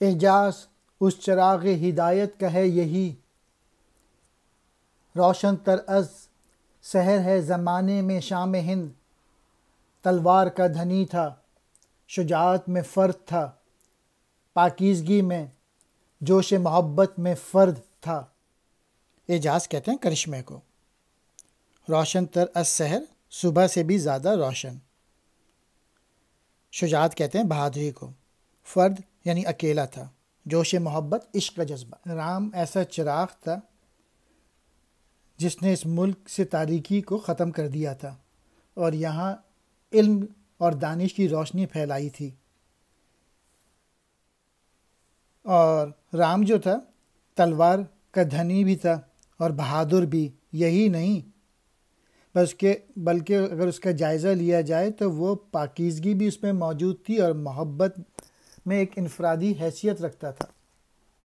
اعجاز اس چراغ ہدایت کا ہے یہی، روشن تر از سحر ہے زمانے میں شام ہند، تلوار کا دھنی تھا، شجاعت میں فرد تھا، پاکیزگی میں جوش محبت میں فرد تھا۔ اعجاز کہتے ہیں کرشمے کو، روشن تر از سحر صبح سے بھی زیادہ روشن، شجاعت کہتے ہیں بہادری کو، فرد یعنی اکیلا تھا، جوش محبت عشق کا جذبہ۔ رام ایسا چراغ تھا جس نے اس ملک سے تاریکی کو ختم کر دیا تھا اور یہاں علم اور دانش کی روشنی پھیلائی تھی۔ اور رام جو تھا تلوار کا دھنی بھی تھا اور بہادر بھی، یہی نہیں بلکہ اگر اس کا جائزہ لیا جائے تو وہ پاکیزگی بھی اس میں موجود تھی اور محبت میں ایک انفرادی حیثیت رکھتا تھا۔